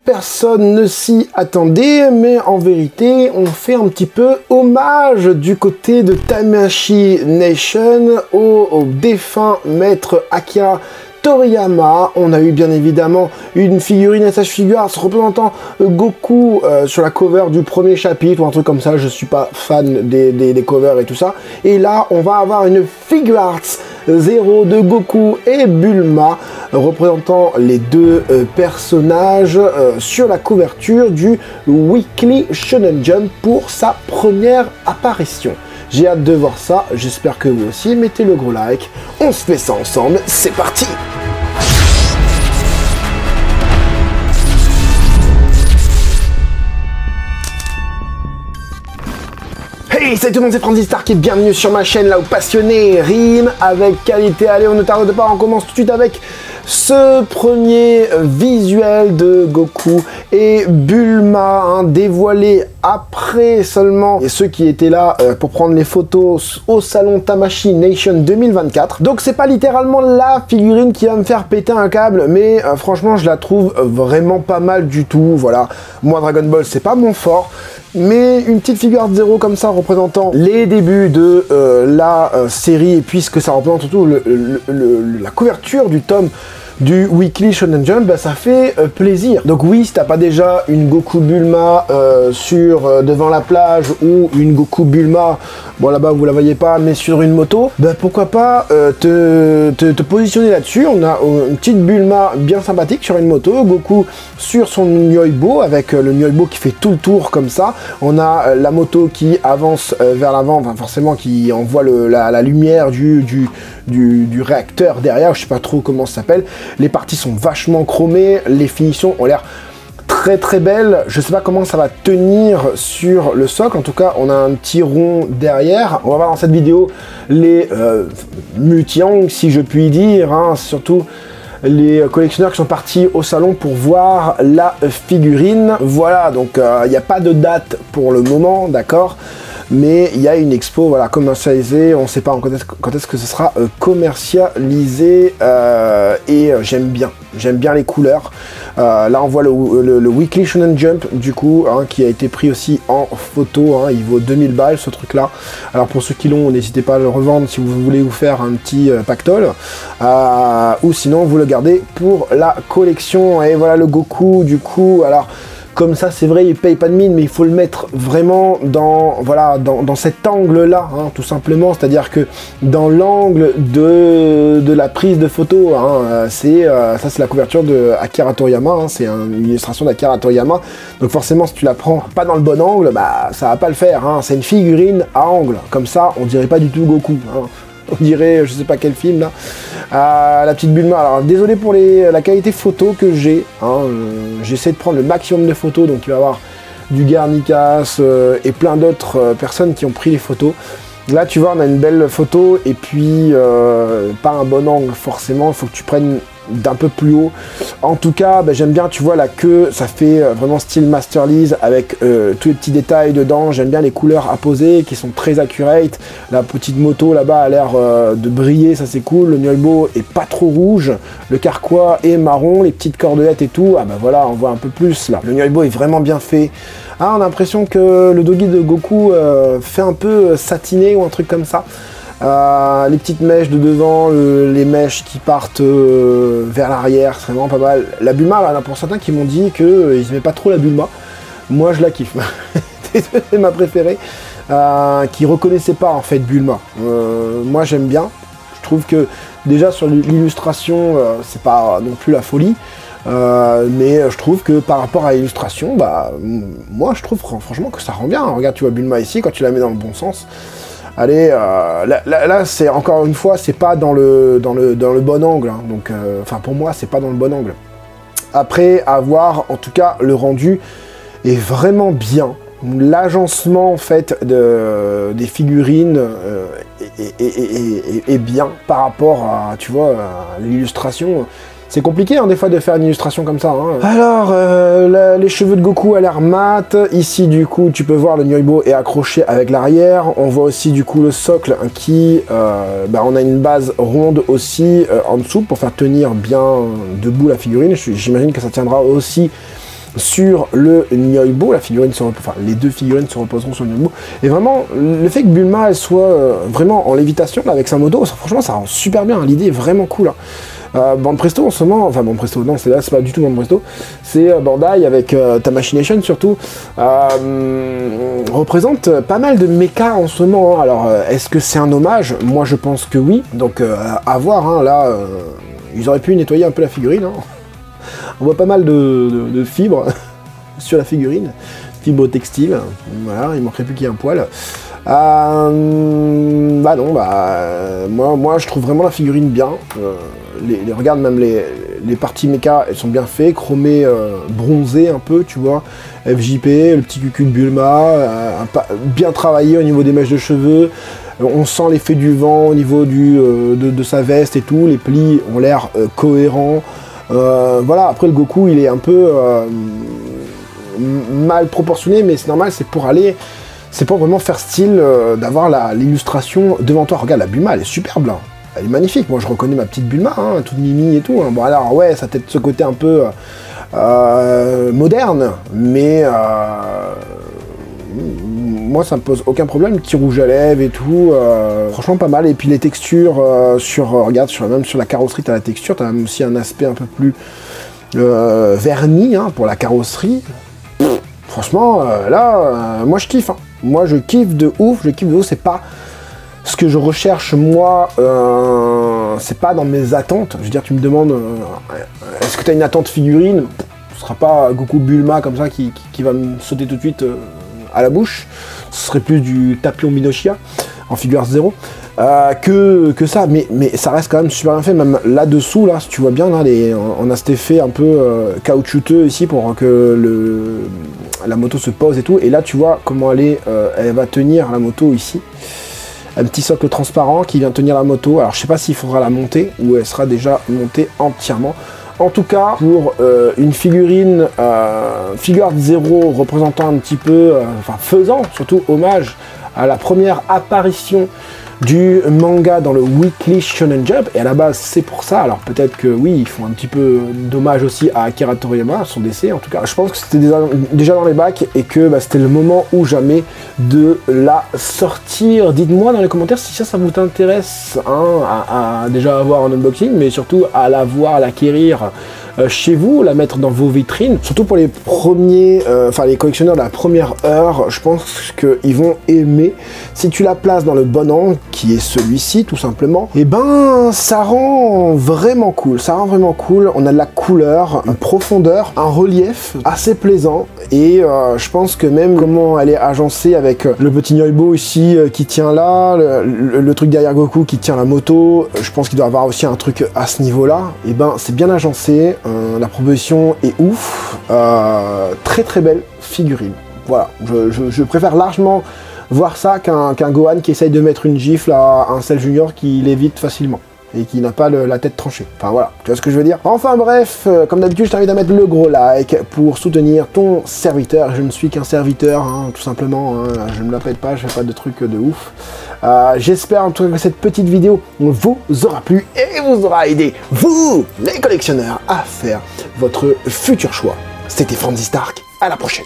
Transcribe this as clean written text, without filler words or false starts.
Personne ne s'y attendait, mais en vérité, on fait un petit peu hommage du côté de Tamashii Nation au défunt maître Akira Toriyama. On a eu bien évidemment une figurine SH Figuarts représentant Goku sur la cover du premier chapitre ou un truc comme ça. Je suis pas fan des covers et tout ça. Et là, on va avoir une Figuarts 0 de Goku et Bulma représentant les deux personnages sur la couverture du Weekly Shonen Jump pour sa première apparition. J'ai hâte de voir ça, j'espère que vous aussi. Mettez le gros like, on se fait ça ensemble, c'est parti! Hey, salut tout le monde, c'est Francis Stark et bienvenue sur ma chaîne là où passionné rime avec qualité. Allez, on ne tarde pas, on commence tout de suite avec ce premier visuel de Goku et Bulma, dévoilé après seulement et ceux qui étaient là pour prendre les photos au salon Tamashii Nation 2024. Donc c'est pas littéralement la figurine qui va me faire péter un câble, mais franchement je la trouve vraiment pas mal du tout. Voilà, moi Dragon Ball c'est pas mon fort, mais une petite figure 0 comme ça représentant les débuts de la série, et puisque ça représente surtout la couverture du tome du Weekly Shonen Jump, bah, ça fait plaisir. Donc oui, si t'as pas déjà une Goku Bulma devant la plage, ou une Goku Bulma, bon là-bas vous la voyez pas, mais sur une moto, bah pourquoi pas te positionner là-dessus. On a une petite Bulma bien sympathique sur une moto, Goku sur son Nyoibo, avec le Nyoibo qui fait tout le tour comme ça. On a la moto qui avance vers l'avant, enfin forcément qui envoie la lumière du réacteur derrière, je sais pas trop comment ça s'appelle. Les parties sont vachement chromées, les finitions ont l'air très très belles. Je sais pas comment ça va tenir sur le socle, en tout cas on a un petit rond derrière. On va voir dans cette vidéo les multi-angles, si je puis dire, surtout les collectionneurs qui sont partis au salon pour voir la figurine. Voilà, donc il n'y a pas de date pour le moment, d'accord, mais il y a une expo, voilà, commercialisée. On ne sait pas quand est-ce que ce sera commercialisé, et j'aime bien les couleurs. Là on voit le Weekly Shonen Jump du coup, qui a été pris aussi en photo, il vaut 2000 balles ce truc là. Alors pour ceux qui l'ont, n'hésitez pas à le revendre si vous voulez vous faire un petit pactole, ou sinon vous le gardez pour la collection. Et voilà le Goku du coup. Alors comme ça, c'est vrai, il paye pas de mine, mais il faut le mettre vraiment dans cet angle-là, tout simplement. C'est-à-dire que dans l'angle de la prise de photo, ça c'est la couverture de Akira Toriyama, c'est une illustration d'Akira Toriyama. Donc forcément, si tu la prends pas dans le bon angle, bah ça va pas le faire. C'est une figurine à angle. Comme ça, on dirait pas du tout Goku. On dirait, je sais pas quel film là. La petite Bulma. Alors désolé pour la qualité photo que j'ai. J'essaie de prendre le maximum de photos, donc il va y avoir du Garnicas et plein d'autres personnes qui ont pris les photos. Là tu vois, on a une belle photo et puis pas un bon angle forcément. Il faut que tu prennes d'un peu plus haut. En tout cas, j'aime bien, tu vois la queue, ça fait vraiment style Masterlies avec tous les petits détails dedans. J'aime bien les couleurs apposées qui sont très accurate. La petite moto là-bas a l'air de briller, ça c'est cool. Le Nyoibo est pas trop rouge, le carquois est marron, les petites cordelettes et tout, voilà, on voit un peu plus là. Le Nyoibo est vraiment bien fait. On a l'impression que le doggy de Goku fait un peu satiné ou un truc comme ça. Les petites mèches de devant, les mèches qui partent vers l'arrière, c'est vraiment pas mal. La Bulma, il y en a pour certains qui m'ont dit qu'ils n'aimaient pas trop la Bulma. Moi je la kiffe, c'est ma préférée. Qui reconnaissait pas en fait Bulma. Moi j'aime bien, je trouve que déjà sur l'illustration c'est pas non plus la folie. Mais je trouve que par rapport à l'illustration, moi je trouve franchement que ça rend bien. Regarde, tu vois Bulma ici, quand tu la mets dans le bon sens. Allez, là c'est encore une fois, c'est pas dans le bon angle, donc enfin pour moi c'est pas dans le bon angle. Après avoir, en tout cas le rendu est vraiment bien. L'agencement en fait des figurines est bien par rapport à, tu vois, à l'illustration. C'est compliqué des fois de faire une illustration comme ça. Alors, les cheveux de Goku a l'air mat. Ici, du coup, tu peux voir le Nyoibo est accroché avec l'arrière. On voit aussi, du coup, le socle qui... on a une base ronde aussi en dessous pour faire tenir bien debout la figurine. J'imagine que ça tiendra aussi sur le Nyoibo. La figurine enfin, les deux figurines se reposeront sur le Nyoibo. Et vraiment, le fait que Bulma elle soit vraiment en lévitation là, avec sa moto, franchement, ça rend super bien. L'idée est vraiment cool. Hein. Bande Presto en ce moment, enfin Bande Presto, non, c'est pas du tout Bande Presto, c'est Bandai avec Tamashination surtout, représente pas mal de mechas en ce moment. Hein. Alors, est-ce que c'est un hommage? Moi, je pense que oui. Donc, à voir. Hein, là, ils auraient pu nettoyer un peu la figurine. Hein. On voit pas mal de fibres sur la figurine, fibres textiles. Voilà, il manquerait plus qu'il y ait un poil. Bah non, moi je trouve vraiment la figurine bien. Regarde, même les parties méca, elles sont bien faites, chromées, bronzées un peu, tu vois. FJP, le petit cucu de Bulma, bien travaillé au niveau des mèches de cheveux. On sent l'effet du vent au niveau de sa veste et tout. Les plis ont l'air cohérents. Voilà, après le Goku, il est un peu mal proportionné, mais c'est normal, c'est pour aller... C'est pour vraiment faire style d'avoir l'illustration devant toi. Regarde, la Bulma, elle est superbe là. Elle est magnifique. Moi, je reconnais ma petite Bulma, hein, toute mimi et tout. Hein. Bon, alors, ouais, ça a peut-être ce côté un peu moderne, mais moi, ça me pose aucun problème. Petit rouge à lèvres et tout. Franchement, pas mal. Et puis, les textures, regarde, même sur la carrosserie, tu as la texture. Tu as même aussi un aspect un peu plus verni hein, pour la carrosserie. Franchement, là, moi, je kiffe. Hein. Moi, je kiffe de ouf, c'est pas ce que je recherche, moi, c'est pas dans mes attentes. Je veux dire, tu me demandes, est-ce que tu as une attente figurine? Ce sera pas Goku Bulma comme ça qui va me sauter tout de suite à la bouche. Ce serait plus du Tapion Minoshia en figure 0 que ça, mais ça reste quand même super bien fait. Même là-dessous, là, si tu vois bien, là, on a cet effet un peu caoutchouteux ici pour que la moto se pose et tout. Et là, tu vois comment elle va tenir la moto ici. Un petit socle transparent qui vient tenir la moto. Alors, je sais pas s'il faudra la monter ou elle sera déjà montée entièrement. En tout cas, pour une figurine figure 0 représentant un petit peu, enfin faisant surtout hommage à la première apparition du manga dans le Weekly Shonen Jump, et à la base c'est pour ça. Alors peut-être que oui, ils font un petit peu d'hommage aussi à Akira Toriyama, son décès. En tout cas, je pense que c'était déjà dans les bacs et que c'était le moment ou jamais de la sortir. Dites-moi dans les commentaires si ça vous intéresse hein, à déjà avoir un unboxing, mais surtout à la voir, à l'acquérir chez vous, la mettre dans vos vitrines. Surtout pour les premiers, les collectionneurs de la première heure, je pense qu'ils vont aimer. Si tu la places dans le bon angle, qui est celui-ci tout simplement, et ben ça rend vraiment cool. Ça rend vraiment cool. On a de la couleur, une profondeur, un relief assez plaisant. Et je pense que même comment elle est agencée avec le petit Nyoibo ici qui tient là, le truc derrière Goku qui tient la moto, je pense qu'il doit y avoir aussi un truc à ce niveau-là. Et ben c'est bien agencé. La proposition est ouf, très très belle figurine. Voilà, je préfère largement voir ça qu'un Gohan qui essaye de mettre une gifle à un Cell Junior qui l'évite facilement et qui n'a pas la tête tranchée. Enfin voilà, tu vois ce que je veux dire. Enfin bref, comme d'habitude, je t'invite à mettre le gros like pour soutenir ton serviteur. Je ne suis qu'un serviteur, hein, tout simplement. Hein. Je ne me la pète pas, je fais pas de trucs de ouf. J'espère en tout cas que cette petite vidéo vous aura plu et vous aura aidé, vous, les collectionneurs, à faire votre futur choix. C'était Franzy Stark, à la prochaine.